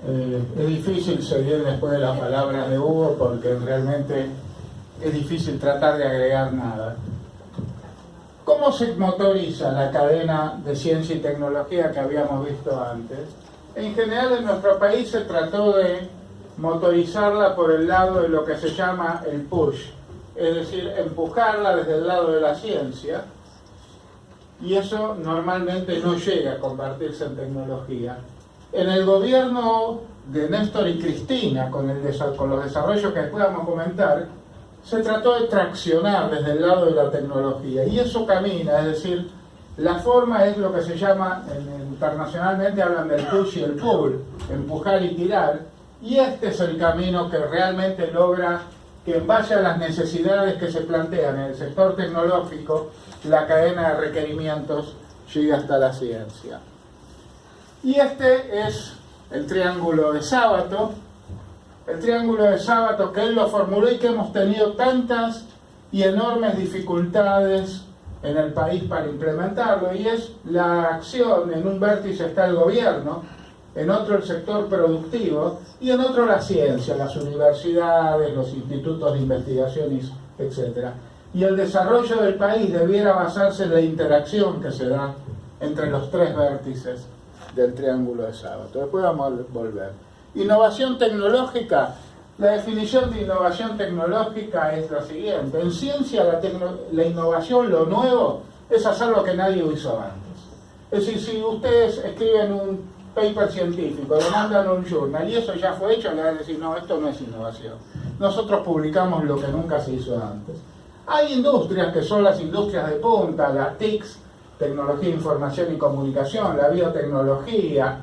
Es difícil seguir después de las palabras de Hugo porque realmente es difícil tratar de agregar nada. ¿Cómo se motoriza la cadena de ciencia y tecnología que habíamos visto antes? En general en nuestro país se trató de motorizarla por el lado de lo que se llama el push, es decir, empujarla desde el lado de la ciencia, y eso normalmente no llega a convertirse en tecnología. En el gobierno de Néstor y Cristina, con los desarrollos que después vamos a comentar, se trató de traccionar desde el lado de la tecnología, y eso camina, es decir, la forma es lo que se llama, internacionalmente hablan del push y el pull, empujar y tirar, y este es el camino que realmente logra que en base a las necesidades que se plantean en el sector tecnológico, la cadena de requerimientos llegue hasta la ciencia. Y este es el triángulo de Sábato, que él lo formuló y que hemos tenido tantas y enormes dificultades en el país para implementarlo, y es la acción. En un vértice está el gobierno, en otro el sector productivo y en otro la ciencia, las universidades, los institutos de investigación, etc. Y el desarrollo del país debiera basarse en la interacción que se da entre los tres vértices del triángulo de Sábato. Después vamos a volver. Innovación tecnológica. La definición de innovación tecnológica es la siguiente. En ciencia la innovación, lo nuevo, es hacer lo que nadie hizo antes. Es decir, si ustedes escriben un paper científico, lo mandan a un journal y eso ya fue hecho, le van a decir, no, esto no es innovación. Nosotros publicamos lo que nunca se hizo antes. Hay industrias que son las industrias de punta, las TICs, tecnología, información y comunicación, la biotecnología,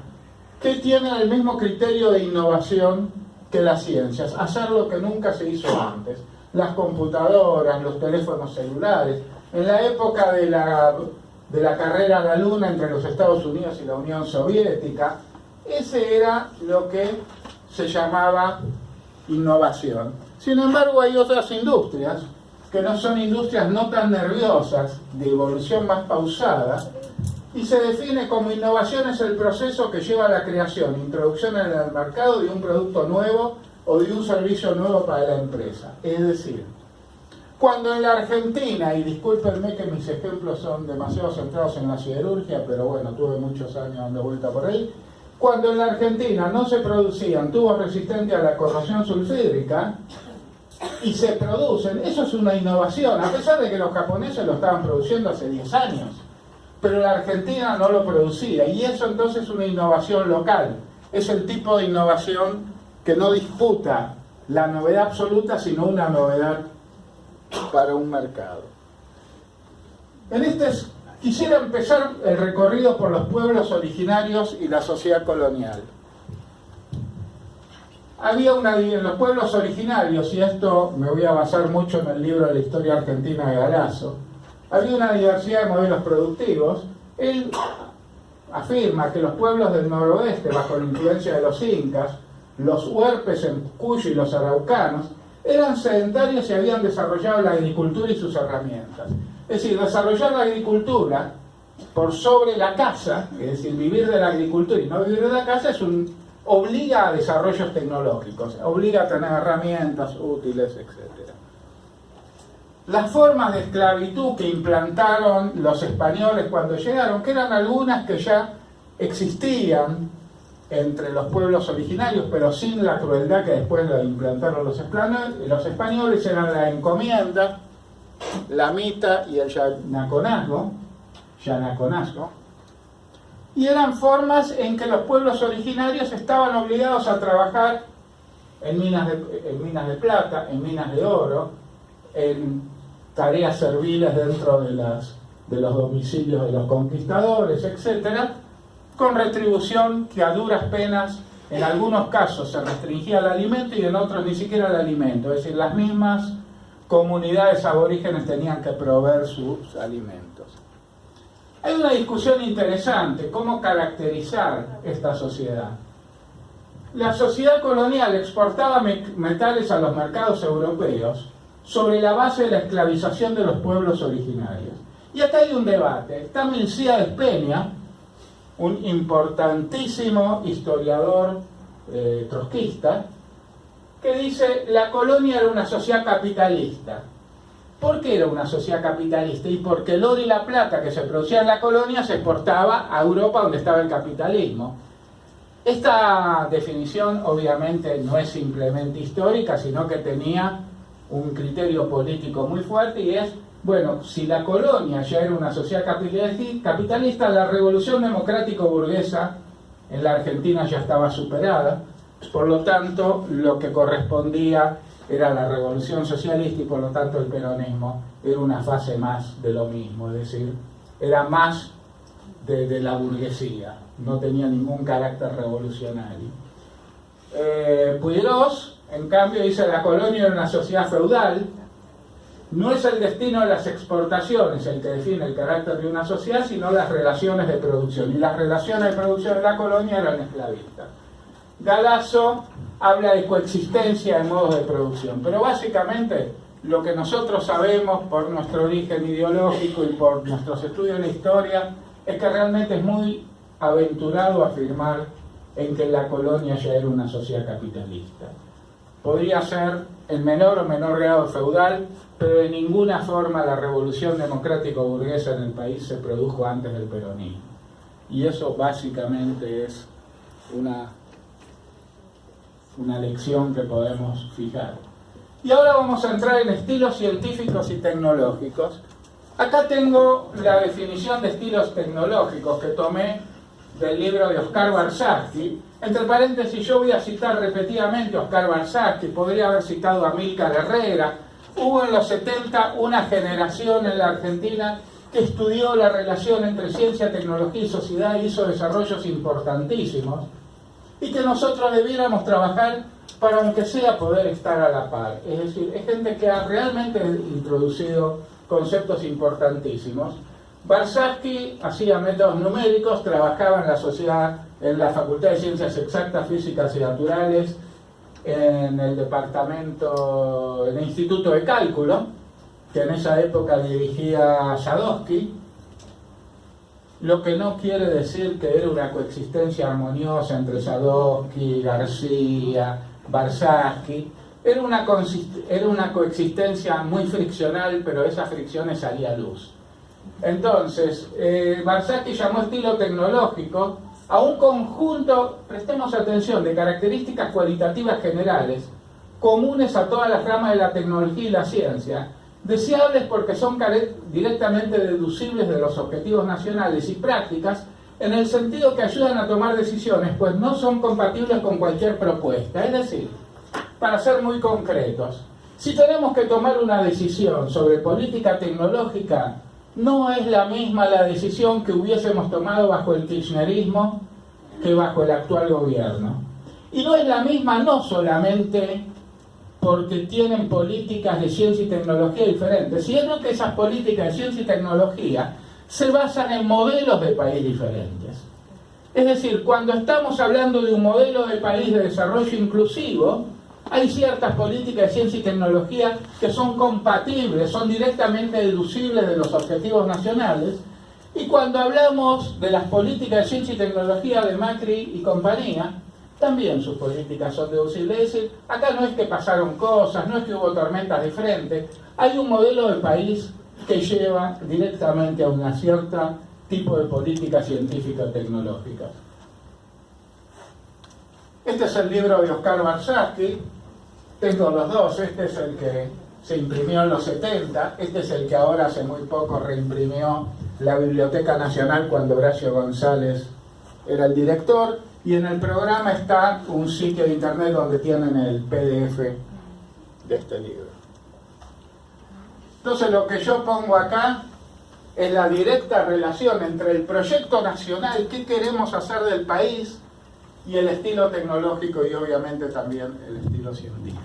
que tienen el mismo criterio de innovación que las ciencias, hacer lo que nunca se hizo antes. Las computadoras, los teléfonos celulares. En la época de la carrera a la Luna entre los Estados Unidos y la Unión Soviética, ese era lo que se llamaba innovación. Sin embargo, hay otras industrias que no son industrias no tan nerviosas, de evolución más pausada, y se define como innovación es el proceso que lleva a la creación, introducción en el mercado de un producto nuevo o de un servicio nuevo para la empresa. Es decir, cuando en la Argentina, y discúlpenme que mis ejemplos son demasiado centrados en la siderurgia, pero bueno, tuve muchos años dando vuelta por ahí, cuando en la Argentina no se producían tubos resistentes a la corrosión sulfídrica, y se producen, eso es una innovación, a pesar de que los japoneses lo estaban produciendo hace 10 años. Pero la Argentina no lo producía, y eso entonces es una innovación local. Es el tipo de innovación que no disputa la novedad absoluta, sino una novedad para un mercado. Quisiera empezar el recorrido por los pueblos originarios y la sociedad colonial. Había en los pueblos originarios, y esto me voy a basar mucho en el libro de la historia argentina de Galasso, había una diversidad de modelos productivos. Él afirma que los pueblos del noroeste, bajo la influencia de los incas, los huarpes en Cuyo y los araucanos, eran sedentarios y habían desarrollado la agricultura y sus herramientas. Es decir, desarrollar la agricultura por sobre la caza, es decir, vivir de la agricultura y no vivir de la caza, obliga a desarrollos tecnológicos, obliga a tener herramientas útiles, etc. Las formas de esclavitud que implantaron los españoles cuando llegaron, que eran algunas que ya existían entre los pueblos originarios, pero sin la crueldad que después la implantaron los españoles, eran la encomienda, la mita y el yanaconazgo, y eran formas en que los pueblos originarios estaban obligados a trabajar en minas de plata, en minas de oro, en tareas serviles dentro de los domicilios de los conquistadores, etc., con retribución que a duras penas, en algunos casos se restringía el alimento y en otros ni siquiera el alimento, es decir, las mismas comunidades aborígenes tenían que proveer sus alimentos. Hay una discusión interesante, cómo caracterizar esta sociedad. La sociedad colonial exportaba metales a los mercados europeos sobre la base de la esclavización de los pueblos originarios. Y acá hay un debate. Está Milcíades Peña, un importantísimo historiador trotskista, que dice la colonia era una sociedad capitalista. ¿Por qué era una sociedad capitalista? Y porque el oro y la plata que se producía en la colonia se exportaba a Europa, donde estaba el capitalismo. Esta definición obviamente no es simplemente histórica, sino que tenía un criterio político muy fuerte, y es, bueno, si la colonia ya era una sociedad capitalista, la revolución democrático-burguesa en la Argentina ya estaba superada, por lo tanto lo que correspondía era la revolución socialista, y por lo tanto el peronismo era una fase más de lo mismo, es decir, era más de la burguesía, no tenía ningún carácter revolucionario. Puigros, en cambio, dice la colonia era una sociedad feudal. No es el destino de las exportaciones el que define el carácter de una sociedad, sino las relaciones de producción, y las relaciones de producción de la colonia eran esclavistas. Galasso habla de coexistencia de modos de producción, pero básicamente lo que nosotros sabemos por nuestro origen ideológico y por nuestros estudios de la historia es que realmente es muy aventurado afirmar en que la colonia ya era una sociedad capitalista. Podría ser en menor o menor grado feudal, pero de ninguna forma la revolución democrático-burguesa en el país se produjo antes del peronismo. Y eso básicamente es una lección que podemos fijar. Y ahora vamos a entrar en estilos científicos y tecnológicos. Acá tengo la definición de estilos tecnológicos que tomé del libro de Oscar Barsky. Entre paréntesis, yo voy a citar repetidamente a Oscar Barsky, podría haber citado a Amílcar Herrera. Hubo en los 70 una generación en la Argentina que estudió la relación entre ciencia, tecnología y sociedad, y hizo desarrollos importantísimos, y que nosotros debiéramos trabajar para, aunque sea, poder estar a la par. Es decir, es gente que ha realmente introducido conceptos importantísimos. Barsky hacía métodos numéricos, trabajaba en la sociedad, en la Facultad de Ciencias Exactas, Físicas y Naturales, en el departamento, en el Instituto de Cálculo, que en esa época dirigía Sadowski, lo que no quiere decir que era una coexistencia armoniosa entre Sadowski, García, Barsky. Era una coexistencia muy friccional, pero esa fricción salía a luz. Entonces, Barsky llamó estilo tecnológico a un conjunto, prestemos atención, de características cualitativas generales, comunes a todas las ramas de la tecnología y la ciencia, deseables porque son directamente deducibles de los objetivos nacionales, y prácticas en el sentido que ayudan a tomar decisiones, pues no son compatibles con cualquier propuesta. Es decir, para ser muy concretos, si tenemos que tomar una decisión sobre política tecnológica, no es la misma la decisión que hubiésemos tomado bajo el kirchnerismo que bajo el actual gobierno. Y no es la misma no solamente porque tienen políticas de ciencia y tecnología diferentes, sino que esas políticas de ciencia y tecnología se basan en modelos de país diferentes. Es decir, cuando estamos hablando de un modelo de país de desarrollo inclusivo, hay ciertas políticas de ciencia y tecnología que son compatibles, son directamente deducibles de los objetivos nacionales, y cuando hablamos de las políticas de ciencia y tecnología de Macri y compañía, también sus políticas son deducibles. Es decir, acá no es que pasaron cosas, no es que hubo tormentas de frente, hay un modelo de país que lleva directamente a una cierta tipo de política científica tecnológica. Este es el libro de Oscar Barsky. Tengo los dos. Este es el que se imprimió en los 70, este es el que ahora hace muy poco reimprimió la Biblioteca Nacional cuando Horacio González era el director, y en el programa está un sitio de internet donde tienen el PDF de este libro. Entonces lo que yo pongo acá es la directa relación entre el proyecto nacional, qué queremos hacer del país, y el estilo tecnológico, y obviamente también el estilo científico.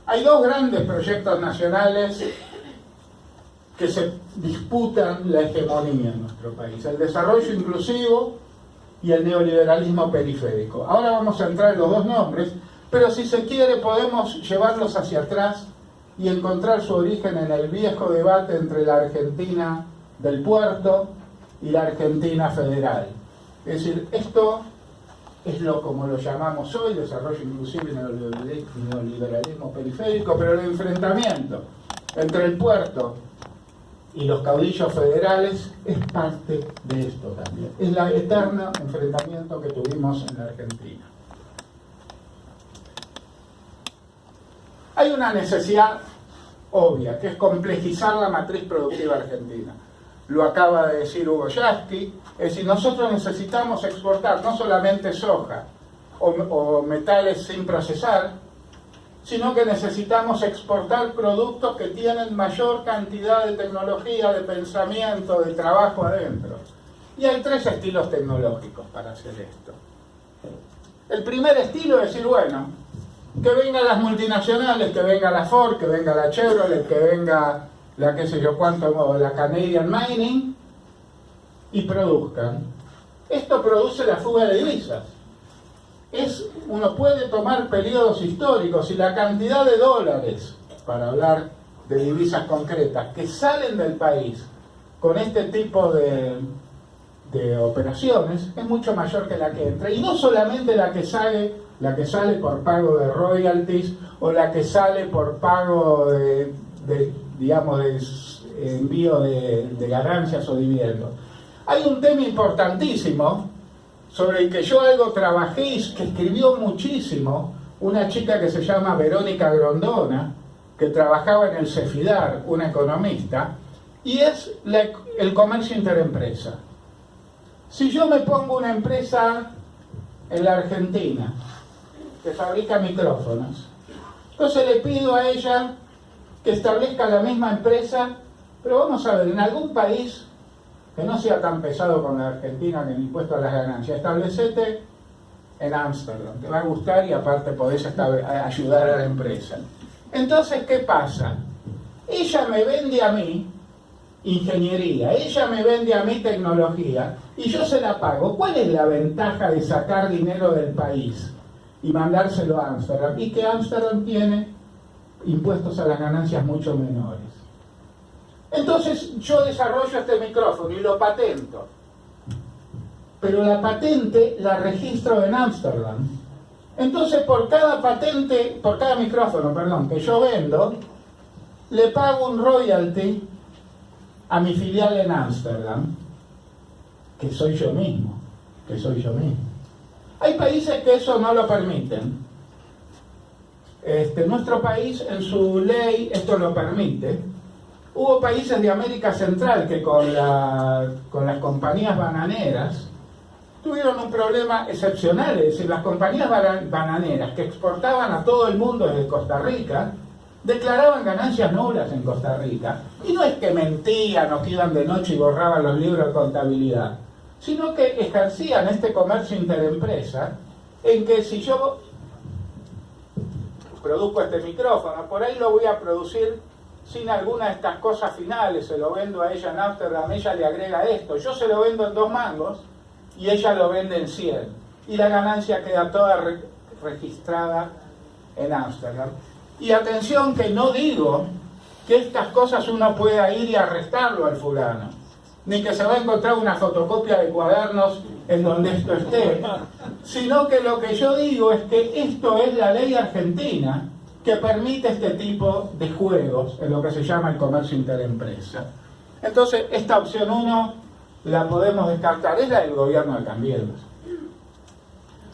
Hay dos grandes proyectos nacionales que se disputan la hegemonía en nuestro país: el desarrollo inclusivo y el neoliberalismo periférico. Ahora vamos a entrar en los dos nombres, pero si se quiere podemos llevarlos hacia atrás y encontrar su origen en el viejo debate entre la Argentina del puerto y la Argentina federal. Es decir, esto es como lo llamamos hoy, desarrollo inclusive neoliberalismo periférico, pero el enfrentamiento entre el puerto y los caudillos federales es parte de esto también. Es el eterno enfrentamiento que tuvimos en la Argentina. Hay una necesidad obvia, que es complejizar la matriz productiva argentina. Lo acaba de decir Hugo Yasky, es decir, nosotros necesitamos exportar no solamente soja o metales sin procesar, sino que necesitamos exportar productos que tienen mayor cantidad de tecnología, de pensamiento, de trabajo adentro. Y hay 3 estilos tecnológicos para hacer esto. El primer estilo es decir, bueno, que vengan las multinacionales, que venga la Ford, que venga la Chevrolet, que venga la qué sé yo cuánto, la Canadian Mining, y produzcan. Esto produce la fuga de divisas. Uno puede tomar periodos históricos y la cantidad de dólares, para hablar de divisas concretas, que salen del país con este tipo de operaciones, es mucho mayor que la que entra. Y no solamente la que sale por pago de royalties o la que sale por pago de envío de ganancias o dividendos. Hay un tema importantísimo sobre el que yo algo trabajé y que escribió muchísimo una chica que se llama Verónica Grondona, que trabajaba en el Cefidar, una economista, y es el comercio interempresa. Si yo me pongo una empresa en la Argentina que fabrica micrófonos, entonces le pido a ella que establezca la misma empresa, pero vamos a ver, en algún país que no sea tan pesado con la Argentina que el impuesto a las ganancias, establecete en Ámsterdam, te va a gustar y aparte podés ayudar a la empresa. Entonces, ¿qué pasa? Ella me vende a mí ingeniería, ella me vende a mí tecnología y yo se la pago. ¿Cuál es la ventaja de sacar dinero del país y mandárselo a Ámsterdam? Y que Ámsterdam tiene impuestos a las ganancias mucho menores. Entonces yo desarrollo este micrófono y lo patento, pero la patente la registro en Ámsterdam. Entonces por cada micrófono que yo vendo, le pago un royalty a mi filial en Ámsterdam, que soy yo mismo. Hay países que eso no lo permiten. Nuestro país en su ley esto lo permite. Hubo países de América Central que con las compañías bananeras tuvieron un problema excepcional. Es decir, las compañías bananeras que exportaban a todo el mundo desde Costa Rica declaraban ganancias nulas en Costa Rica. Y no es que mentían o que iban de noche y borraban los libros de contabilidad, sino que ejercían este comercio interempresa en que si yo produzco este micrófono, por ahí lo voy a producir sin alguna de estas cosas finales, se lo vendo a ella en Ámsterdam, ella le agrega esto, yo se lo vendo en 2 mangos y ella lo vende en 100 y la ganancia queda toda registrada en Ámsterdam. Y atención que no digo que estas cosas uno pueda ir y arrestarlo al fulano, ni que se va a encontrar una fotocopia de cuadernos en donde esto esté, sino que lo que yo digo es que esto es la ley argentina que permite este tipo de juegos en lo que se llama el comercio interempresa. Entonces, esta opción 1 la podemos descartar, es la del gobierno de Cambiemos.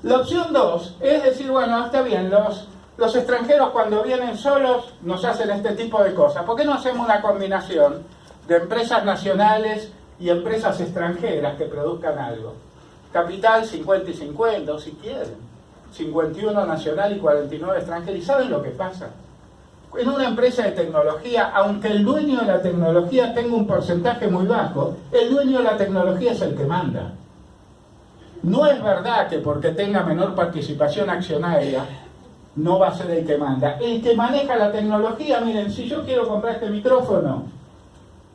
La opción 2 es decir, bueno, está bien, los extranjeros cuando vienen solos nos hacen este tipo de cosas. ¿Por qué no hacemos una combinación de empresas nacionales y empresas extranjeras que produzcan algo? Capital 50 y 50, si quieren. 51 nacional y 49 extranjero. ¿Y saben lo que pasa? En una empresa de tecnología, aunque el dueño de la tecnología tenga un porcentaje muy bajo, el dueño de la tecnología es el que manda. No es verdad que porque tenga menor participación accionaria no va a ser el que manda. El que maneja la tecnología, miren, si yo quiero comprar este micrófono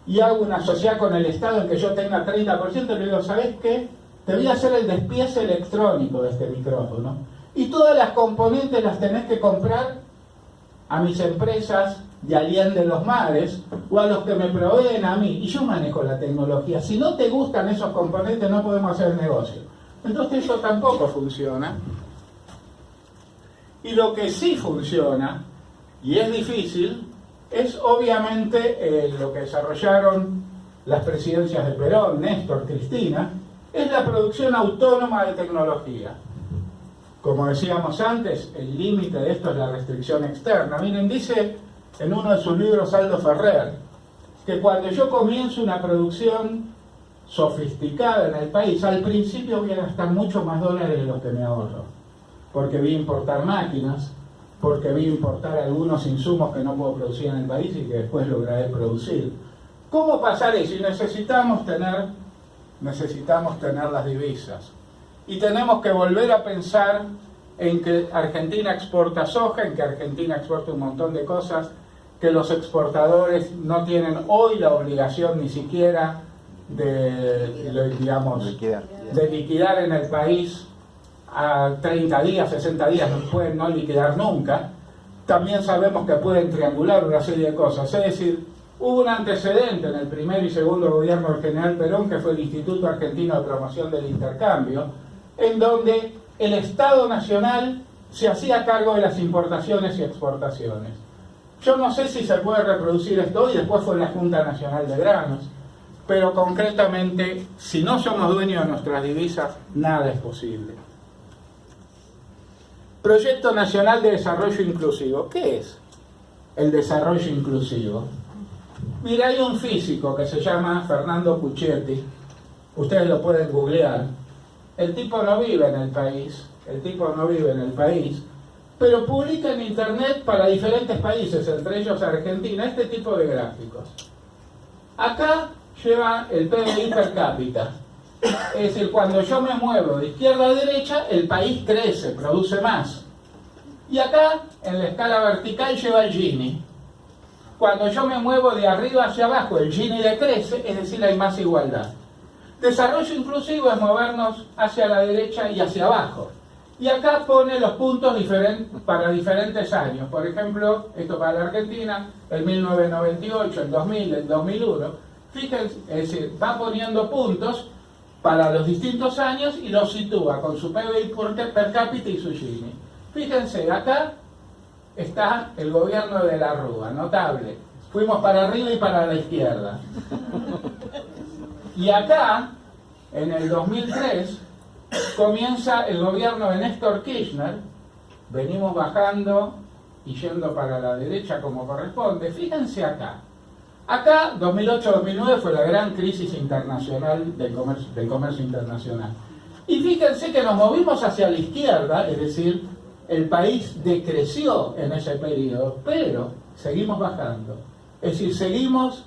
y hago una sociedad con el Estado en que yo tenga 30%, le digo, ¿sabes qué? Te voy a hacer el despiece electrónico de este micrófono. Y todas las componentes las tenés que comprar a mis empresas de Allende los Mares o a los que me proveen a mí. Y yo manejo la tecnología. Si no te gustan esos componentes, no podemos hacer negocio. Entonces eso tampoco funciona. Y lo que sí funciona, y es difícil, es obviamente lo que desarrollaron las presidencias de Perón, Néstor, Cristina, es la producción autónoma de tecnología. Como decíamos antes, el límite de esto es la restricción externa. Miren, dice en uno de sus libros Aldo Ferrer, que cuando yo comienzo una producción sofisticada en el país, al principio voy a gastar mucho más dólares de los que me ahorro, porque voy a importar máquinas, porque voy a importar algunos insumos que no puedo producir en el país y que después lograré producir. ¿Cómo pasar eso? Y necesitamos tener las divisas. Y tenemos que volver a pensar en que Argentina exporta soja, en que Argentina exporta un montón de cosas, que los exportadores no tienen hoy la obligación ni siquiera de liquidar en el país a 30 días, 60 días, no pueden no liquidar nunca. También sabemos que pueden triangular una serie de cosas. Es decir, hubo un antecedente en el primer y segundo gobierno del general Perón, que fue el Instituto Argentino de Promoción del Intercambio, en donde el Estado Nacional se hacía cargo de las importaciones y exportaciones. Yo no sé si se puede reproducir esto hoy, después fue la Junta Nacional de Granos, pero concretamente, si no somos dueños de nuestras divisas, nada es posible. Proyecto Nacional de Desarrollo Inclusivo. ¿Qué es el desarrollo inclusivo? Mira, hay un físico que se llama Fernando Puchetti, ustedes lo pueden googlear. El tipo no vive en el país, pero publica en internet para diferentes países, entre ellos Argentina, este tipo de gráficos. Acá lleva el PBI per cápita. Es decir, cuando yo me muevo de izquierda a derecha, el país crece, produce más. Y acá, en la escala vertical, lleva el Gini. Cuando yo me muevo de arriba hacia abajo, el Gini decrece, es decir, hay más igualdad. Desarrollo inclusivo es movernos hacia la derecha y hacia abajo. Y acá pone los puntos para diferentes años. Por ejemplo, esto para la Argentina, el 1998, el 2000, el 2001. Fíjense, es decir, va poniendo puntos para los distintos años y los sitúa con su PBI per cápita y su Gini. Fíjense, acá está el gobierno de la Rúa, notable. Fuimos para arriba y para la izquierda. Y acá, en el 2003, comienza el gobierno de Néstor Kirchner. Venimos bajando y yendo para la derecha como corresponde. Fíjense acá. Acá, 2008-2009, fue la gran crisis internacional del comercio internacional. Y fíjense que nos movimos hacia la izquierda, es decir, el país decreció en ese periodo, pero seguimos bajando. Es decir, seguimos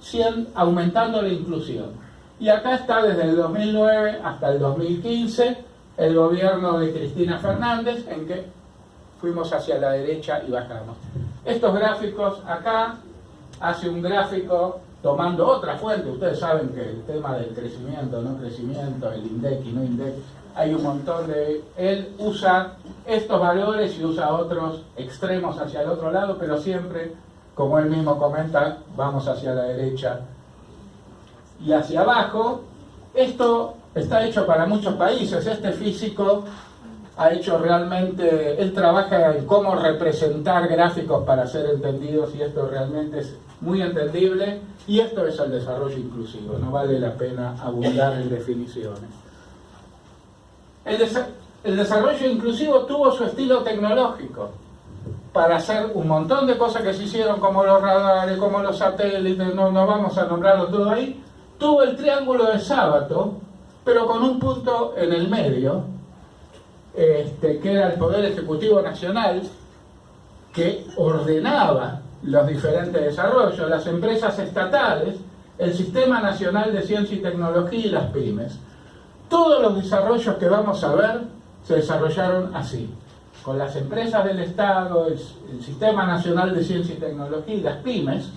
aumentando la inclusión. Y acá está desde el 2009 hasta el 2015 el gobierno de Cristina Fernández, en que fuimos hacia la derecha y bajamos. Estos gráficos acá, hace un gráfico tomando otra fuente. Ustedes saben que el tema del crecimiento, no crecimiento, el INDEC y no INDEC, hay un montón de... Él usa estos valores y usa otros extremos hacia el otro lado, pero siempre, como él mismo comenta, vamos hacia la derecha y hacia abajo. Esto está hecho para muchos países. Este físico ha hecho realmente... Él trabaja en cómo representar gráficos para ser entendidos y esto realmente es muy entendible. Y esto es el desarrollo inclusivo. No vale la pena abundar en definiciones. El desarrollo inclusivo tuvo su estilo tecnológico para hacer un montón de cosas que se hicieron, como los radares, como los satélites, no vamos a nombrarlo todo ahí. Tuvo el triángulo de Sábato, pero con un punto en el medio, que era el Poder Ejecutivo Nacional, que ordenaba los diferentes desarrollos, las empresas estatales, el Sistema Nacional de Ciencia y Tecnología y las pymes. Todos los desarrollos que vamos a ver se desarrollaron así, con las empresas del Estado, el Sistema Nacional de Ciencia y Tecnología y las pymes.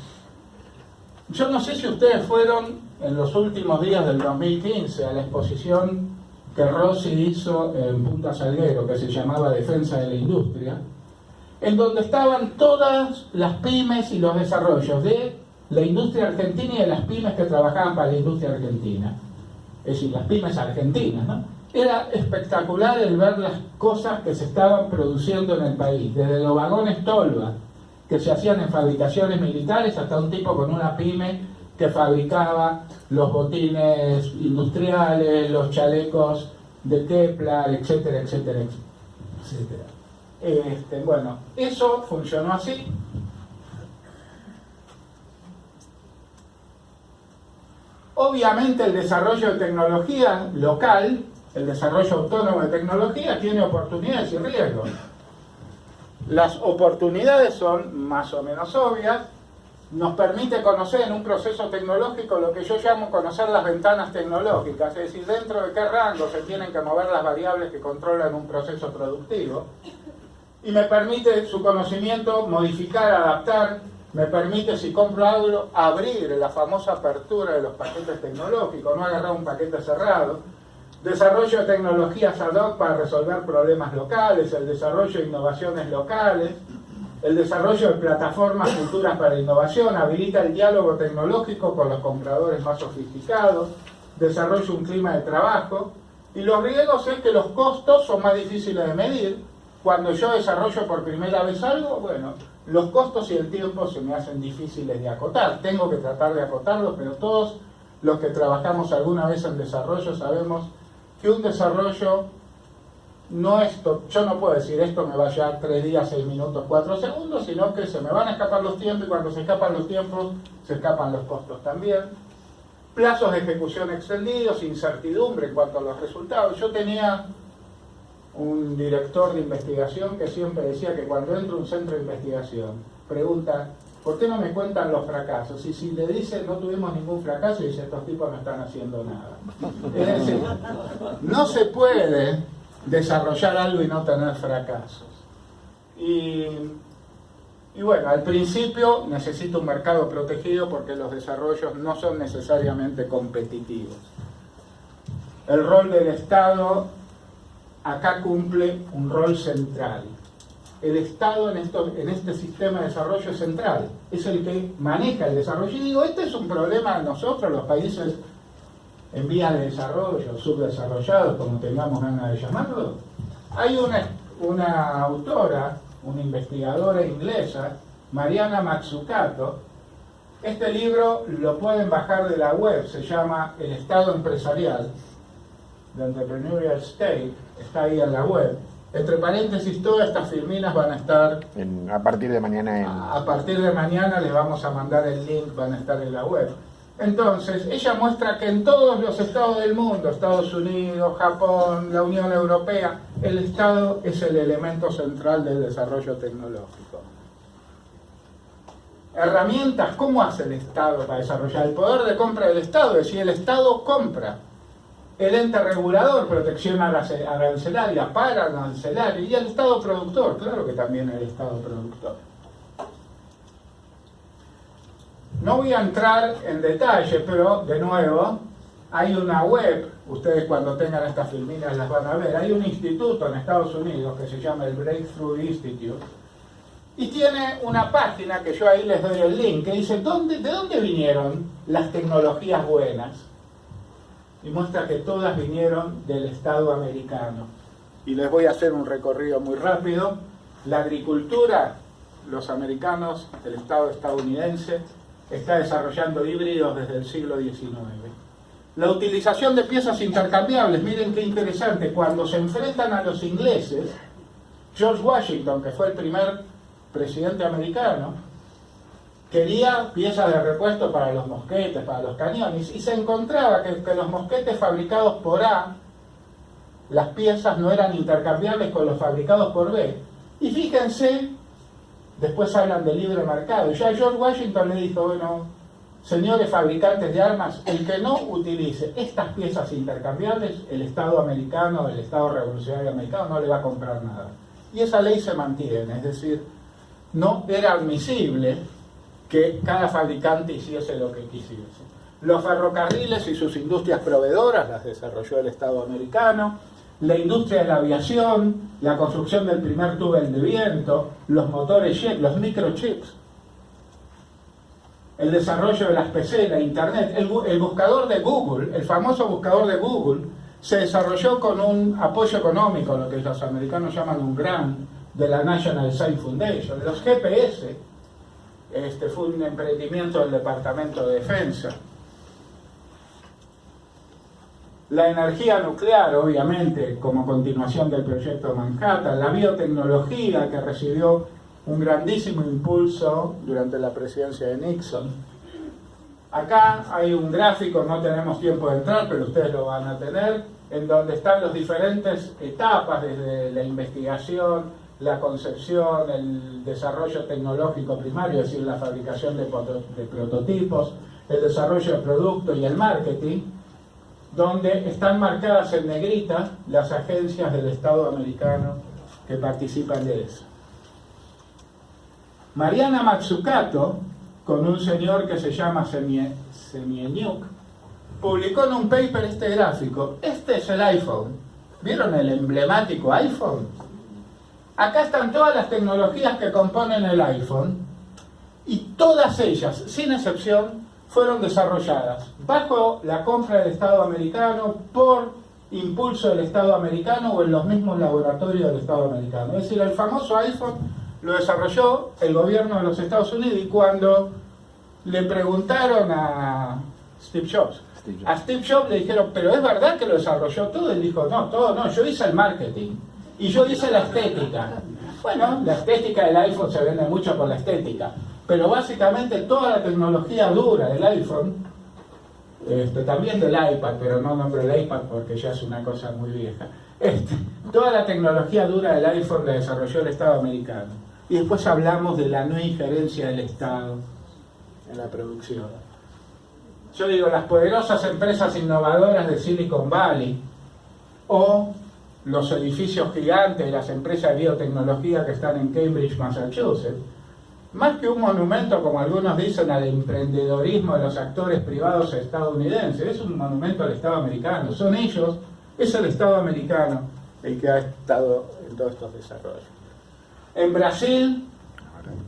Yo no sé si ustedes fueron en los últimos días del 2015 a la exposición que Rossi hizo en Punta Salguero, que se llamaba Defensa de la Industria, en donde estaban todas las pymes y los desarrollos de la industria argentina y de las pymes que trabajaban para la industria argentina. Es decir, las pymes argentinas, ¿no? Era espectacular el ver las cosas que se estaban produciendo en el país, desde los vagones Tolva, que se hacían en fabricaciones militares, hasta un tipo con una pyme que fabricaba los botines industriales, los chalecos de Kevlar, etcétera, etcétera, etcétera. Bueno, eso funcionó así. Obviamente el desarrollo de tecnología local, el desarrollo autónomo de tecnología tiene oportunidades y riesgos. Las oportunidades son más o menos obvias, nos permite conocer en un proceso tecnológico lo que yo llamo conocer las ventanas tecnológicas, es decir, dentro de qué rango se tienen que mover las variables que controlan un proceso productivo, y me permite su conocimiento modificar, adaptar, me permite, si compro algo, abrir la famosa apertura de los paquetes tecnológicos, no agarrar un paquete cerrado. Desarrollo de tecnologías ad hoc para resolver problemas locales, el desarrollo de innovaciones locales, el desarrollo de plataformas futuras para innovación, habilita el diálogo tecnológico con los compradores más sofisticados, desarrolla un clima de trabajo, y los riesgos es que los costos son más difíciles de medir. Cuando yo desarrollo por primera vez algo, bueno, los costos y el tiempo se me hacen difíciles de acotar. Tengo que tratar de acotarlos, pero todos los que trabajamos alguna vez en desarrollo sabemos que un desarrollo no es, yo no puedo decir esto me va a llevar 3 días, 6 minutos, 4 segundos, sino que se me van a escapar los tiempos, y cuando se escapan los tiempos, se escapan los costos también. Plazos de ejecución extendidos, incertidumbre en cuanto a los resultados. Yo tenía un director de investigación que siempre decía que cuando entra a un centro de investigación, pregunta, ¿por qué no me cuentan los fracasos? Y si le dice no tuvimos ningún fracaso, dice, estos tipos no están haciendo nada. Es decir, no se puede desarrollar algo y no tener fracasos. Y bueno, al principio necesito un mercado protegido porque los desarrollos no son necesariamente competitivos. El rol del Estado acá cumple un rol central. El Estado en este sistema de desarrollo es central, es el que maneja el desarrollo. Y digo, este es un problema de nosotros, los países en vías de desarrollo, subdesarrollados, como tengamos ganas de llamarlo. Hay una autora, una investigadora inglesa, Mariana Mazzucato. Este libro lo pueden bajar de la web, se llama El Estado Empresarial, The Entrepreneurial State, está ahí en la web. Entre paréntesis, todas estas filminas van a estar a partir de mañana. A partir de mañana les vamos a mandar el link, van a estar en la web. Entonces, ella muestra que en todos los estados del mundo, Estados Unidos, Japón, la Unión Europea, el Estado es el elemento central del desarrollo tecnológico. Herramientas, ¿cómo hace el Estado para desarrollar? El poder de compra del Estado, es decir, el Estado compra. El ente regulador, protección arancelaria, paraarancelaria, y el Estado productor, claro que también el Estado productor. No voy a entrar en detalle, pero de nuevo, hay una web, ustedes cuando tengan estas filminas las van a ver, hay un instituto en Estados Unidos que se llama el Breakthrough Institute, y tiene una página que yo ahí les doy el link, que dice, ¿de dónde vinieron las tecnologías buenas? Y muestra que todas vinieron del Estado americano. Y les voy a hacer un recorrido muy rápido. La agricultura, los americanos, el Estado estadounidense, está desarrollando híbridos desde el siglo XIX. La utilización de piezas intercambiables, miren qué interesante, cuando se enfrentan a los ingleses, George Washington, que fue el primer presidente americano, quería piezas de repuesto para los mosquetes, para los cañones, y se encontraba que los mosquetes fabricados por A, las piezas no eran intercambiables con los fabricados por B. Y fíjense, después hablan de libre mercado. Ya George Washington le dijo, bueno, señores fabricantes de armas, el que no utilice estas piezas intercambiables, el Estado americano, el Estado revolucionario americano, no le va a comprar nada. Y esa ley se mantiene, es decir, no era admisible que cada fabricante hiciese lo que quisiese. Los ferrocarriles y sus industrias proveedoras las desarrolló el Estado americano, la industria de la aviación, la construcción del primer túnel de viento, los motores jet, los microchips, el desarrollo de las PC, la internet, el buscador de Google, el famoso buscador de Google, se desarrolló con un apoyo económico, lo que los americanos llaman un grant, de la National Science Foundation. Los GPS fue un emprendimiento del Departamento de Defensa. La energía nuclear, obviamente, como continuación del proyecto Manhattan. La biotecnología, que recibió un grandísimo impulso durante la presidencia de Nixon. Acá hay un gráfico, no tenemos tiempo de entrar, pero ustedes lo van a tener, en donde están las diferentes etapas, desde la investigación, la concepción, el desarrollo tecnológico primario, es decir, la fabricación de prototipos, el desarrollo de productos y el marketing, donde están marcadas en negrita las agencias del Estado americano que participan de eso. Mariana Mazzucato, con un señor que se llama Semienyuk, publicó en un paper este gráfico. Este es el iPhone. ¿Vieron el emblemático iPhone? Acá están todas las tecnologías que componen el iPhone y todas ellas, sin excepción, fueron desarrolladas bajo la compra del Estado americano, por impulso del Estado americano o en los mismos laboratorios del Estado americano. Es decir, el famoso iPhone lo desarrolló el gobierno de los Estados Unidos, y cuando le preguntaron a Steve Jobs, le dijeron, ¿pero es verdad que lo desarrolló todo? Él dijo, no, todo no, yo hice el marketing y yo hice la estética. Bueno, la estética del iPhone se vende mucho por la estética, pero básicamente toda la tecnología dura del iPhone, también del iPad, pero no nombro el iPad porque ya es una cosa muy vieja, toda la tecnología dura del iPhone la desarrolló el Estado americano. Y después hablamos de la no injerencia del Estado en la producción. Yo digo, las poderosas empresas innovadoras de Silicon Valley o los edificios gigantes de las empresas de biotecnología que están en Cambridge, Massachusetts, más que un monumento, como algunos dicen, al emprendedorismo de los actores privados estadounidenses, es un monumento al Estado americano. Son ellos, es el Estado americano el que ha estado en todos estos desarrollos. En Brasil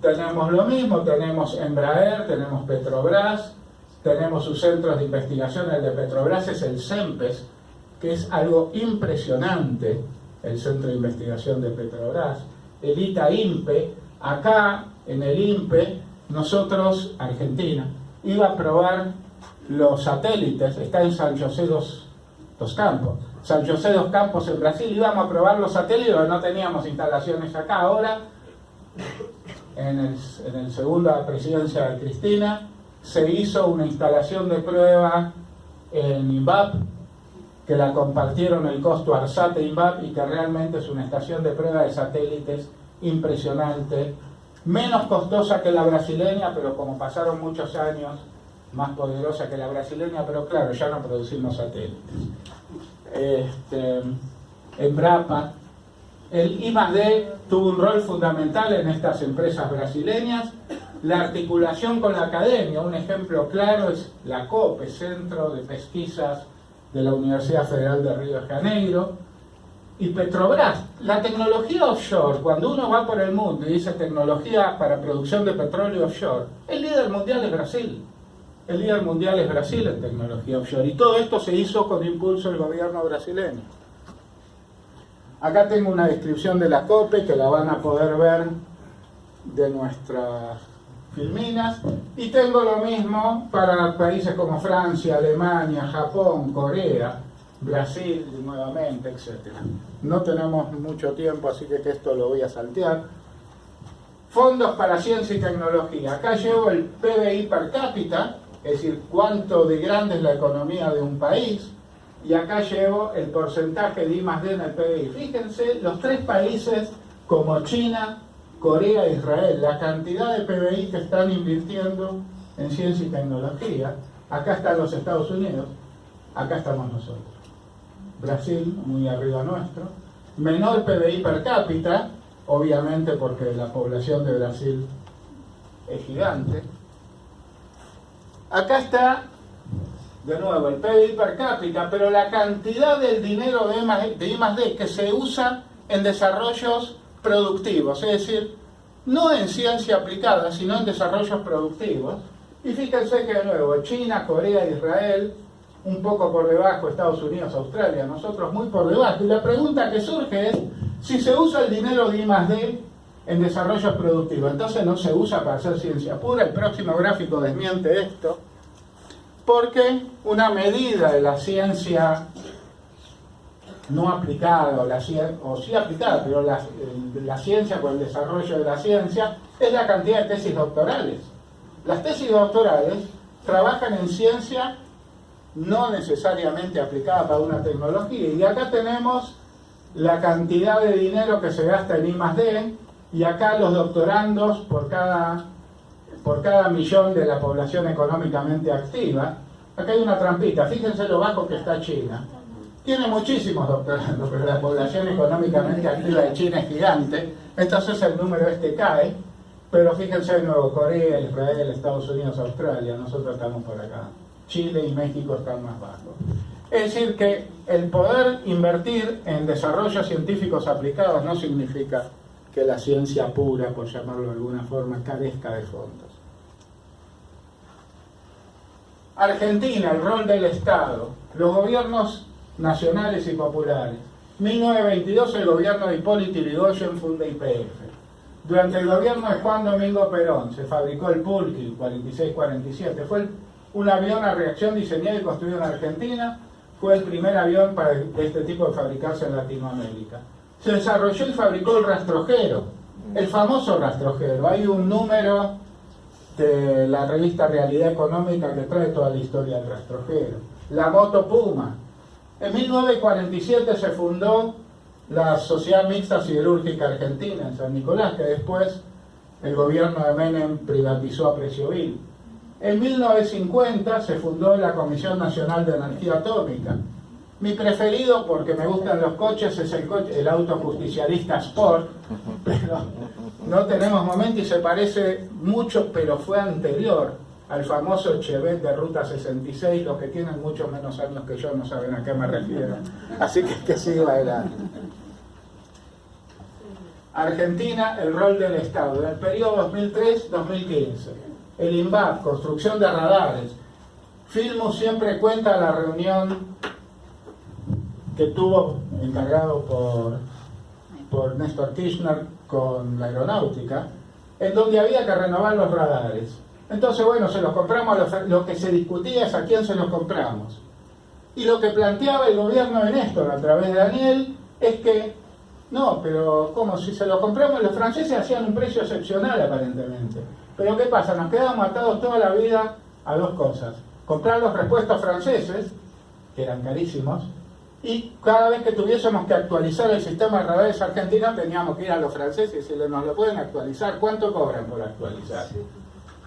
tenemos lo mismo, tenemos Embraer, tenemos Petrobras, tenemos sus centros de investigación. El de Petrobras es el CEMPES, que es algo impresionante, el centro de investigación de Petrobras. El ITA-INPE, acá en el INPE, nosotros, Argentina, iba a probar los satélites, está en San José dos Campos. San José dos Campos en Brasil, íbamos a probar los satélites, no teníamos instalaciones acá. Ahora, en el segunda presidencia de Cristina, se hizo una instalación de prueba en INVAP, que la compartieron el costo ARSAT e INVAP, y que realmente es una estación de prueba de satélites impresionante, menos costosa que la brasileña, pero como pasaron muchos años, más poderosa que la brasileña, pero claro, ya no producimos satélites. Embrapa, el I+D tuvo un rol fundamental en estas empresas brasileñas. La articulación con la academia, un ejemplo claro es la COPE, Centro de Pesquisas de la Universidad Federal de Río de Janeiro, y Petrobras. La tecnología offshore, cuando uno va por el mundo y dice tecnología para producción de petróleo offshore, el líder mundial es Brasil. El líder mundial es Brasil en tecnología offshore, y todo esto se hizo con impulso del gobierno brasileño. Acá tengo una descripción de la COPE que la van a poder ver de nuestras filminas, y tengo lo mismo para países como Francia, Alemania, Japón, Corea, Brasil nuevamente, etc. No tenemos mucho tiempo, así que esto lo voy a saltear. Fondos para ciencia y tecnología. Acá llevo el PBI per cápita, es decir, cuánto de grande es la economía de un país, y acá llevo el porcentaje de I+D en el PBI. Fíjense, los tres países como China, Corea e Israel, la cantidad de PBI que están invirtiendo en ciencia y tecnología. Acá están los Estados Unidos, acá estamos nosotros. Brasil, muy arriba nuestro. Menor PBI per cápita, obviamente porque la población de Brasil es gigante. Acá está, de nuevo, el PBI per cápita, pero la cantidad del dinero de I+D que se usa en desarrollos productivos, es decir, no en ciencia aplicada, sino en desarrollos productivos. Y fíjense que, de nuevo, China, Corea e Israel un poco por debajo Estados Unidos, Australia, nosotros muy por debajo. Y la pregunta que surge es si se usa el dinero de I+D en desarrollos productivos, entonces no se usa para hacer ciencia pura. El próximo gráfico desmiente esto, porque una medida de la ciencia no aplicada, o sí aplicada, pero la ciencia por el desarrollo de la ciencia, es la cantidad de tesis doctorales. Las tesis doctorales trabajan en ciencia no necesariamente aplicada para una tecnología, y acá tenemos la cantidad de dinero que se gasta en I+D, y acá los doctorandos por cada millón de la población económicamente activa. Acá hay una trampita, fíjense lo bajo que está China. Tiene muchísimos doctorandos, pero la población económicamente activa de China es gigante, entonces el número cae, pero fíjense en Nueva Corea, Israel, Estados Unidos, Australia, nosotros estamos por acá. Chile y México están más bajos. Es decir, que el poder invertir en desarrollos científicos aplicados no significa que la ciencia pura, por llamarlo de alguna forma, carezca de fondos. Argentina, el rol del Estado, los gobiernos nacionales y populares. 1922 el gobierno de Hipólito Yrigoyen funda YPF. Durante el gobierno de Juan Domingo Perón se fabricó el Pulqui 46-47. Fue un avión a reacción diseñado y construido en Argentina. Fue el primer avión de este tipo de fabricarse en Latinoamérica. Se desarrolló y fabricó el rastrojero, el famoso rastrojero. Hay un número de la revista Realidad Económica que trae toda la historia del rastrojero. La moto Puma. En 1947 se fundó la Sociedad Mixta Siderúrgica Argentina en San Nicolás, que después el gobierno de Menem privatizó a precio vil. En 1950 se fundó la Comisión Nacional de Energía Atómica. Mi preferido, porque me gustan los coches, es el auto justicialista Sport, pero no tenemos momento y se parece mucho, pero fue anterior al famoso Chevette de Ruta 66. Los que tienen muchos menos años que yo no saben a qué me refiero, así que sigo adelante. Argentina, el rol del Estado en el periodo 2003-2015. El INVAP, construcción de radares. Filmus siempre cuenta la reunión que tuvo encargado por Néstor Kirchner con la aeronáutica, en donde había que renovar los radares. Entonces, bueno, se los compramos, lo que se discutía es a quién se los compramos. Y lo que planteaba el gobierno de Néstor a través de Daniel es que, no, pero como si se los compramos, los franceses hacían un precio excepcional aparentemente. Pero ¿qué pasa? Nos quedamos atados toda la vida a dos cosas. Comprar los repuestos franceses, que eran carísimos, y cada vez que tuviésemos que actualizar el sistema de radares argentino teníamos que ir a los franceses y decirles, ¿nos lo pueden actualizar? ¿Cuánto cobran por actualizar?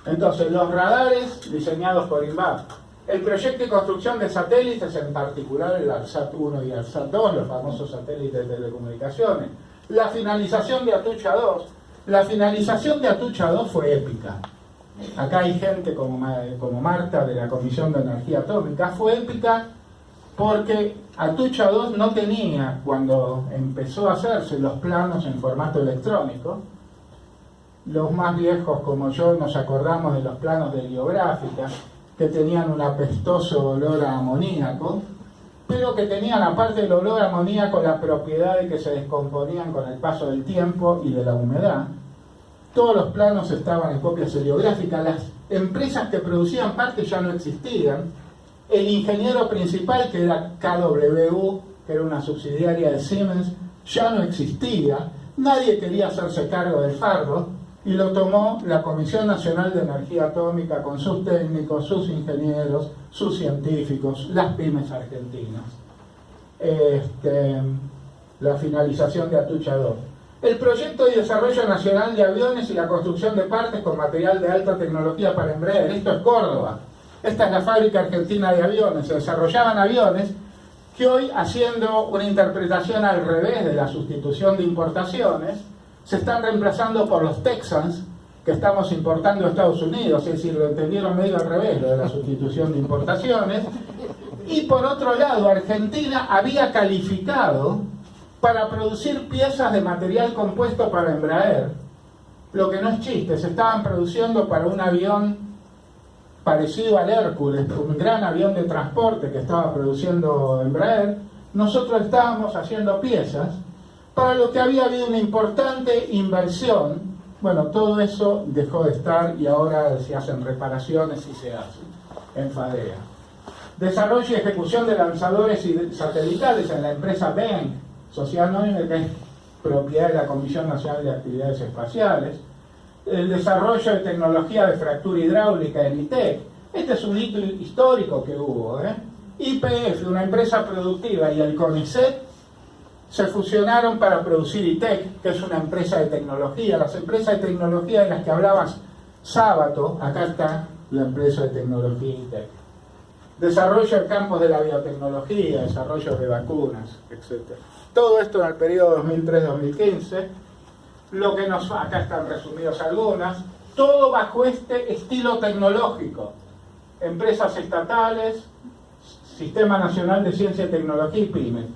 Entonces, los radares diseñados por INVAP, el proyecto y construcción de satélites, en particular el ARSAT-1 y ARSAT-2, los famosos satélites de telecomunicaciones, la finalización de Atucha 2. La finalización de Atucha 2 fue épica. Acá hay gente como Marta de la Comisión de Energía Atómica. Fue épica porque Atucha 2 no tenía, cuando empezó a hacerse los planos en formato electrónico, los más viejos como yo nos acordamos de los planos de heliográfica, que tenían un apestoso olor a amoníaco, pero que tenían, aparte del olor a amoníaco, la propiedad de que se descomponían con el paso del tiempo y de la humedad. Todos los planos estaban en copias heliográficas, las empresas que producían partes ya no existían. El ingeniero principal, que era KWU, que era una subsidiaria de Siemens, ya no existía. Nadie quería hacerse cargo del fardo y lo tomó la Comisión Nacional de Energía Atómica con sus técnicos, sus ingenieros, sus científicos, las pymes argentinas. La finalización de Atucha 2. El proyecto de desarrollo nacional de aviones y la construcción de partes con material de alta tecnología para Embraer. Esto es Córdoba. Esta es la fábrica argentina de aviones. Se desarrollaban aviones que hoy, haciendo una interpretación al revés de la sustitución de importaciones, se están reemplazando por los Texans que estamos importando a Estados Unidos. Es decir, lo entendieron medio al revés, lo de la sustitución de importaciones. Y por otro lado, Argentina había calificado para producir piezas de material compuesto para Embraer. Lo que no es chiste, se estaban produciendo para un avión parecido al Hércules, un gran avión de transporte que estaba produciendo Embraer, nosotros estábamos haciendo piezas para lo que había habido una importante inversión. Bueno, todo eso dejó de estar y ahora se hacen reparaciones y se hace en Fadea. Desarrollo y ejecución de lanzadores y satelitales en la empresa BENC, sociedad anónima que es propiedad de la Comisión Nacional de Actividades Espaciales. El desarrollo de tecnología de fractura hidráulica en ITEC. Este es un hito histórico que hubo. YPF, una empresa productiva, y el CONICET se fusionaron para producir ITEC, que es una empresa de tecnología. Las empresas de tecnología de las que hablabas sábado, acá está la empresa de tecnología ITEC. Desarrollo de campos de la biotecnología, desarrollo de vacunas, etc. Todo esto en el periodo 2003-2015. Lo que acá están resumidos algunas, todo bajo este estilo tecnológico. Empresas estatales, Sistema Nacional de Ciencia y Tecnología y PYME.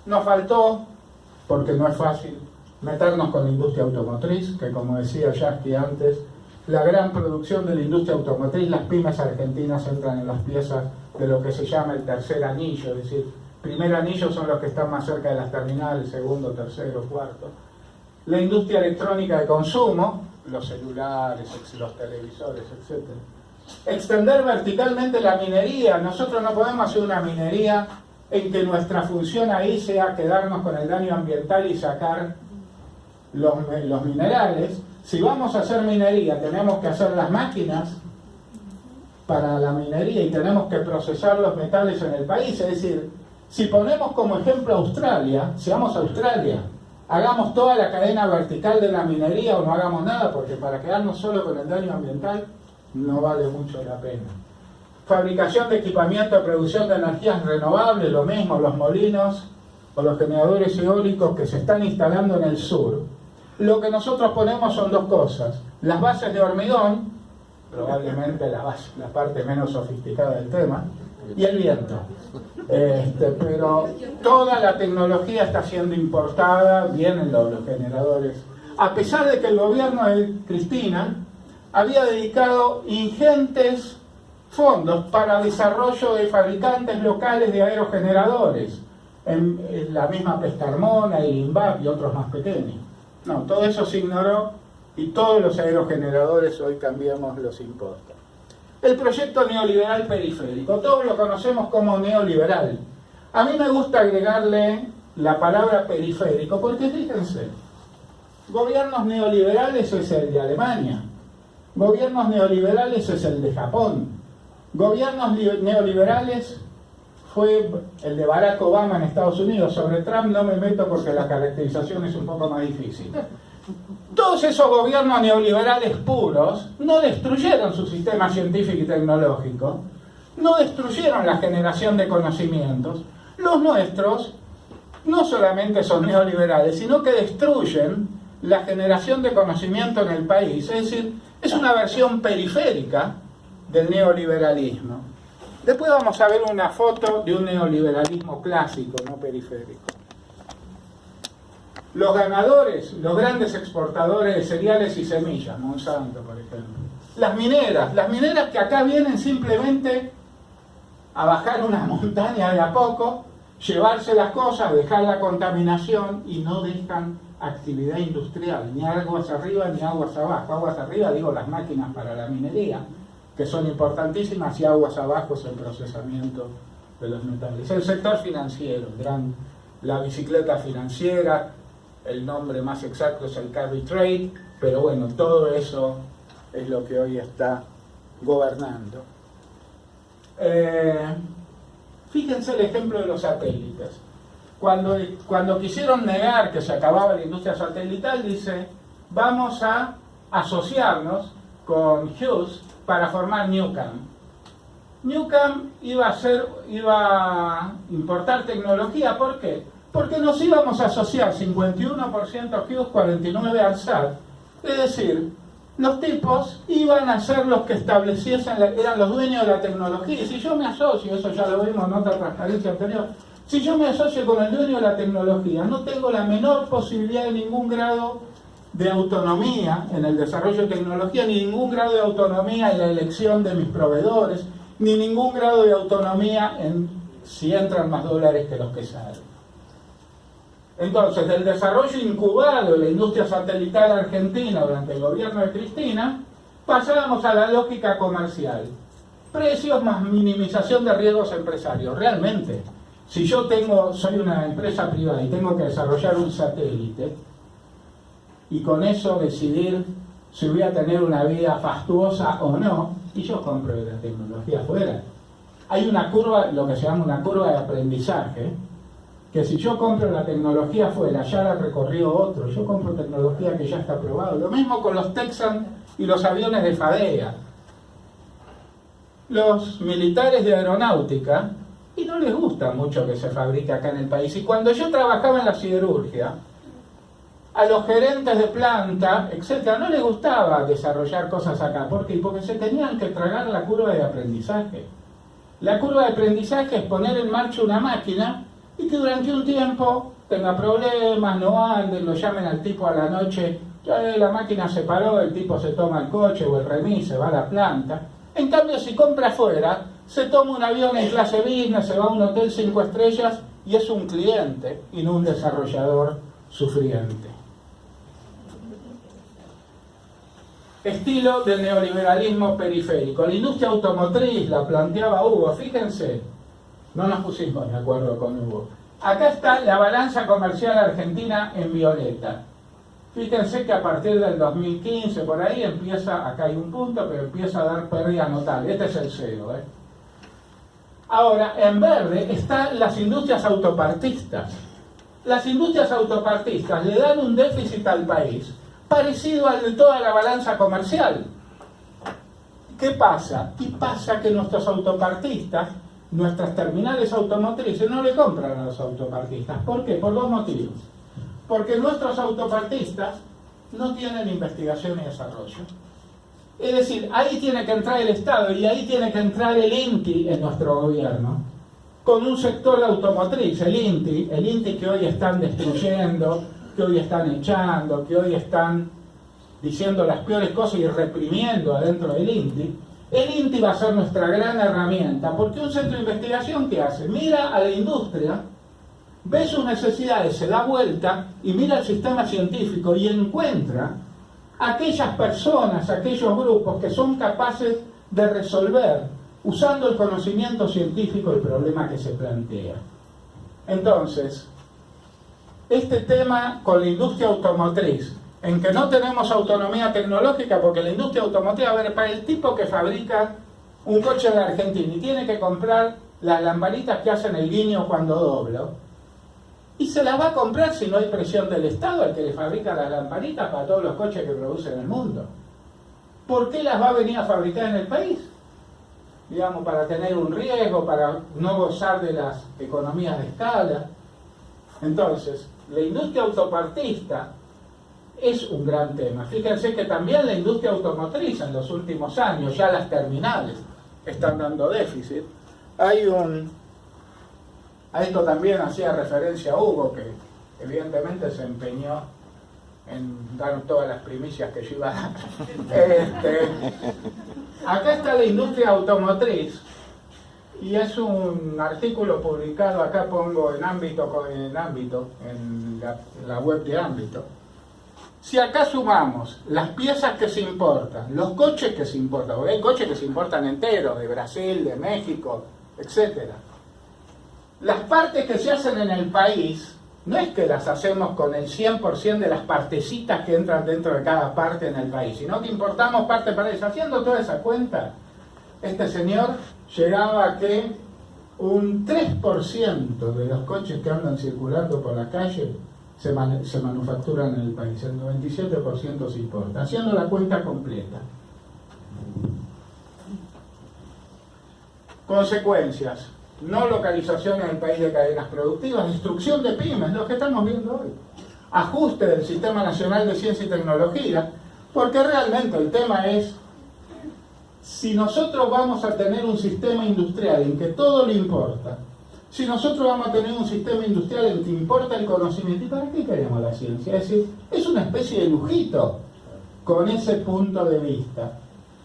Nos faltó, porque no es fácil, meternos con la industria automotriz, que como decía Jackie antes, la gran producción de la industria automotriz, las pymes argentinas entran en las piezas de lo que se llama el tercer anillo, es decir, primer anillo son los que están más cerca de las terminales, segundo, tercero, cuarto. La industria electrónica de consumo, los celulares, los televisores, etc. Extender verticalmente la minería. Nosotros no podemos hacer una minería en que nuestra función ahí sea quedarnos con el daño ambiental y sacar los minerales. Si vamos a hacer minería, tenemos que hacer las máquinas para la minería y tenemos que procesar los metales en el país. Es decir, si ponemos como ejemplo Australia, si vamos a Australia, hagamos toda la cadena vertical de la minería o no hagamos nada, porque para quedarnos solo con el daño ambiental no vale mucho la pena. Fabricación de equipamiento de producción de energías renovables, lo mismo, los molinos o los generadores eólicos que se están instalando en el sur. Lo que nosotros ponemos son dos cosas: las bases de hormigón, probablemente la parte menos sofisticada del tema, y el viento. Pero toda la tecnología está siendo importada, vienen los generadores. A pesar de que el gobierno de Cristina había dedicado ingentes fondos para desarrollo de fabricantes locales de aerogeneradores, en la misma Pescarmona y INVAP y otros más pequeños. No, todo eso se ignoró y todos los aerogeneradores hoy cambiamos los impuestos. El proyecto neoliberal periférico, todos lo conocemos como neoliberal. A mí me gusta agregarle la palabra periférico porque fíjense, gobiernos neoliberales es el de Alemania, gobiernos neoliberales es el de Japón, gobiernos neoliberales fue el de Barack Obama en Estados Unidos. Sobre Trump no me meto porque la caracterización es un poco más difícil. Todos esos gobiernos neoliberales puros no destruyeron su sistema científico y tecnológico, no destruyeron la generación de conocimientos. Los nuestros no solamente son neoliberales, sino que destruyen la generación de conocimiento en el país. Es decir, es una versión periférica del neoliberalismo. Después vamos a ver una foto de un neoliberalismo clásico, no periférico. Los ganadores, los grandes exportadores de cereales y semillas, Monsanto, por ejemplo. Las mineras que acá vienen simplemente a bajar una montaña de a poco, llevarse las cosas, dejar la contaminación y no dejan actividad industrial, ni aguas arriba ni aguas abajo. Aguas arriba digo las máquinas para la minería, que son importantísimas, y aguas abajo es el procesamiento de los metales. El sector financiero, la bicicleta financiera, el nombre más exacto es el carry trade, pero bueno, todo eso es lo que hoy está gobernando. Fíjense el ejemplo de los satélites. Cuando quisieron negar que se acababa la industria satelital, dice, vamos a asociarnos con Hughes para formar Newcam. Newcam iba a importar tecnología. ¿Por qué? Porque nos íbamos a asociar 51% Hughes, 49% ARSAT. Es decir, los tipos iban a ser los que estableciesen, eran los dueños de la tecnología. Y si yo me asocio, eso ya lo vimos en otra transparencia anterior, si yo me asocio con el dueño de la tecnología, no tengo la menor posibilidad de ningún grado de autonomía en el desarrollo de tecnología, ni ningún grado de autonomía en la elección de mis proveedores, ni ningún grado de autonomía en si entran más dólares que los que salen. Entonces, del desarrollo incubado de la industria satelital argentina durante el gobierno de Cristina, pasábamos a la lógica comercial. Precios más minimización de riesgos empresarios. Realmente, si yo soy una empresa privada y tengo que desarrollar un satélite, y con eso decidir si voy a tener una vida fastuosa o no, y yo compro la tecnología afuera. Hay una curva, lo que se llama una curva de aprendizaje, que si yo compro la tecnología afuera, ya la recorrió otro, yo compro tecnología que ya está probado. Lo mismo con los Texan y los aviones de Fadea. Los militares de aeronáutica, y no les gusta mucho que se fabrique acá en el país. Y cuando yo trabajaba en la siderurgia, a los gerentes de planta, etcétera, no les gustaba desarrollar cosas acá. ¿Por qué? Porque se tenían que tragar la curva de aprendizaje. La curva de aprendizaje es poner en marcha una máquina y que durante un tiempo tenga problemas, no ande, lo llamen al tipo a la noche, la máquina se paró, el tipo se toma el coche o el remis, se va a la planta. En cambio, si compra afuera, se toma un avión en clase business, se va a un hotel 5 estrellas y es un cliente y no un desarrollador sufriente. Estilo del neoliberalismo periférico. La industria automotriz la planteaba Hugo, fíjense, no nos pusimos de acuerdo con Hugo. Acá está la balanza comercial argentina en violeta. Fíjense que a partir del 2015, por ahí empieza, acá hay un punto, pero empieza a dar pérdida notable. Este es el cero. Ahora, en verde están las industrias autopartistas. Las industrias autopartistas le dan un déficit al país parecido al de toda la balanza comercial. ¿Qué pasa? Y pasa que nuestros autopartistas, nuestras terminales automotrices, no le compran a los autopartistas. ¿Por qué? Por dos motivos. Porque nuestros autopartistas no tienen investigación y desarrollo. Es decir, ahí tiene que entrar el Estado y ahí tiene que entrar el INTI en nuestro gobierno, con un sector de automotriz, el INTI que hoy están destruyendo, que hoy están echando, que hoy están diciendo las peores cosas y reprimiendo adentro del INTI. El INTI va a ser nuestra gran herramienta, porque un centro de investigación, ¿qué hace? Mira a la industria, ve sus necesidades, se da vuelta y mira el sistema científico y encuentra aquellas personas, aquellos grupos que son capaces de resolver, usando el conocimiento científico, el problema que se plantea. Entonces, este tema con la industria automotriz, en que no tenemos autonomía tecnológica, porque la industria automotriz, a ver, para el tipo que fabrica un coche de Argentina y tiene que comprar las lamparitas que hacen el guiño cuando doblo, y se las va a comprar si no hay presión del Estado, el que le fabrica las lamparitas para todos los coches que produce en el mundo. ¿Por qué las va a venir a fabricar en el país? Digamos, para tener un riesgo, para no gozar de las economías de escala. Entonces, la industria autopartista es un gran tema. Fíjense que también la industria automotriz en los últimos años, ya las terminales, están dando déficit. A esto también hacía referencia Hugo, que evidentemente se empeñó en dar todas las primicias que yo iba a dar. Acá está la industria automotriz, y es un artículo publicado, acá pongo en la web de Ámbito. Si acá sumamos las piezas que se importan, los coches que se importan, porque hay coches que se importan enteros, de Brasil, de México, etcétera. Las partes que se hacen en el país, no es que las hacemos con el 100% de las partecitas que entran dentro de cada parte en el país, sino que importamos parte para eso. Haciendo toda esa cuenta, este señor llegaba a que un 3% de los coches que andan circulando por la calle se manufacturan en el país, el 97% se importa, haciendo la cuenta completa. Consecuencias: no localización en el país de cadenas productivas, destrucción de pymes, lo que estamos viendo hoy, ajuste del Sistema Nacional de Ciencia y Tecnología, porque realmente el tema es, si nosotros vamos a tener un sistema industrial en que todo le importa, si nosotros vamos a tener un sistema industrial en que importa el conocimiento? ¿Y para qué queremos la ciencia? Es decir, es una especie de lujito con ese punto de vista.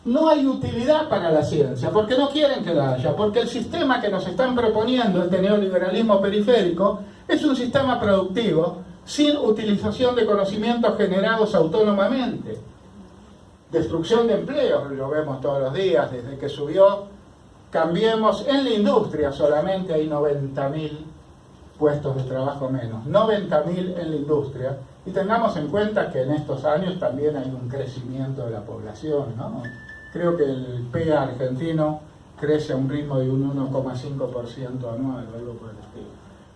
No hay utilidad para la ciencia, porque no quieren que la haya, porque el sistema que nos están proponiendo, este neoliberalismo periférico, es un sistema productivo sin utilización de conocimientos generados autónomamente. Destrucción de empleos, lo vemos todos los días, desde que subió Cambiemos, en la industria solamente hay 90.000 puestos de trabajo menos, 90.000 en la industria, y tengamos en cuenta que en estos años también hay un crecimiento de la población, ¿no? Creo que el PIB argentino crece a un ritmo de un 1,5% anual, algo por el estilo.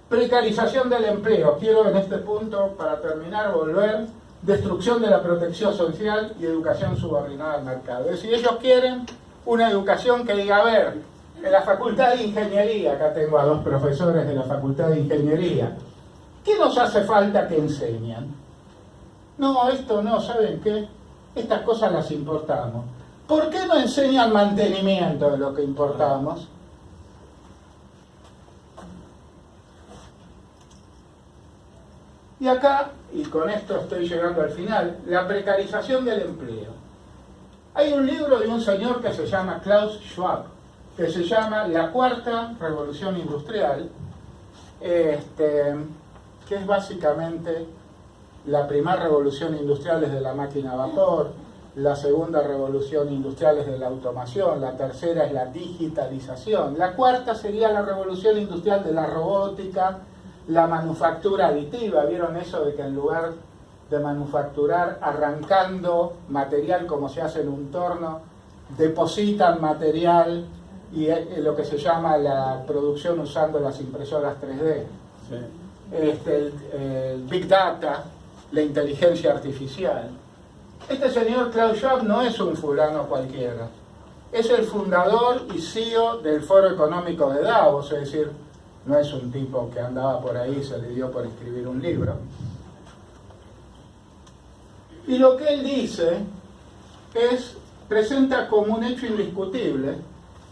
Precarización del empleo. Quiero en este punto, para terminar, volver. Destrucción de la protección social y educación subordinada al mercado. Es decir, ellos quieren una educación que diga, a ver, en la Facultad de Ingeniería, acá tengo a 2 profesores de la Facultad de Ingeniería, ¿qué nos hace falta que enseñan? No, esto no, ¿saben qué? Estas cosas las importamos. ¿Por qué no enseñan mantenimiento de lo que importamos? Y acá, y con esto estoy llegando al final, la precarización del empleo. Hay un libro de un señor que se llama Klaus Schwab, que se llama La Cuarta Revolución Industrial, que es básicamente la primera revolución industrial desde la máquina a vapor, la segunda revolución industrial es de la automación, la tercera es la digitalización, la cuarta sería la revolución industrial de la robótica, la manufactura aditiva. ¿Vieron eso de que en lugar de manufacturar arrancando material como se hace en un torno, depositan material y lo que se llama la producción usando las impresoras 3D? Sí. El Big Data, la inteligencia artificial. Este señor Klaus Schwab no es un fulano cualquiera, es el fundador y CEO del Foro Económico de Davos, es decir, no es un tipo que andaba por ahí y se le dio por escribir un libro. Y lo que él dice presenta como un hecho indiscutible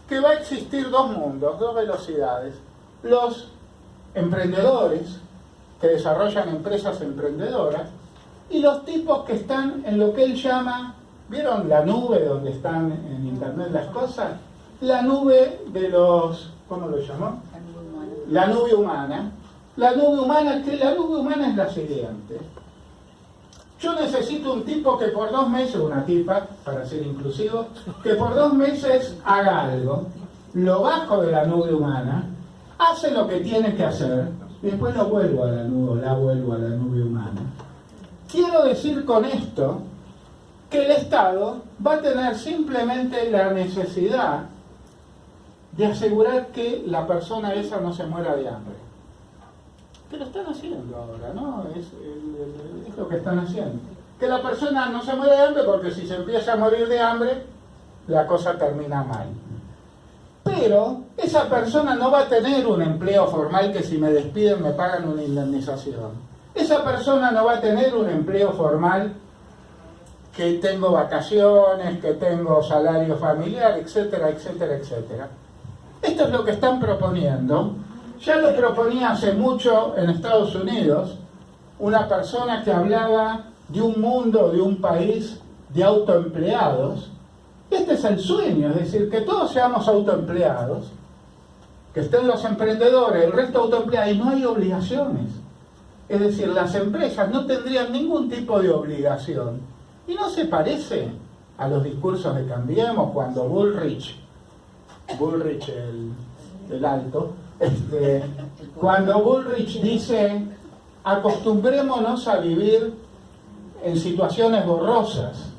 que va a existir 2 mundos, 2 velocidades. Los emprendedores que desarrollan empresas emprendedoras y los tipos que están en lo que él llama, ¿vieron la nube donde están en internet las cosas? La nube de los, ¿cómo lo llamó? La nube humana. La nube humana es la siguiente. Yo necesito un tipo que por 2 meses, una tipa, para ser inclusivo, que por 2 meses haga algo, lo bajo de la nube humana, hace lo que tiene que hacer, y después lo vuelvo a la nube, la vuelvo a la nube humana. Quiero decir con esto que el Estado va a tener simplemente la necesidad de asegurar que la persona esa no se muera de hambre. Que lo están haciendo ahora, ¿no? Es lo que están haciendo. Que la persona no se muera de hambre, porque si se empieza a morir de hambre, la cosa termina mal. Pero esa persona no va a tener un empleo formal que si me despiden me pagan una indemnización. Esa persona no va a tener un empleo formal que tengo vacaciones, que tengo salario familiar, etcétera, etcétera, etcétera. Esto es lo que están proponiendo. Ya lo proponía hace mucho en Estados Unidos una persona que hablaba de un mundo, de un país de autoempleados. Este es el sueño, es decir, que todos seamos autoempleados, que estén los emprendedores, el resto autoempleados, y no hay obligaciones. Es decir, las empresas no tendrían ningún tipo de obligación. Y no se parece a los discursos de Cambiemos cuando Bullrich el alto, cuando Bullrich dice: acostumbrémonos a vivir en situaciones borrosas.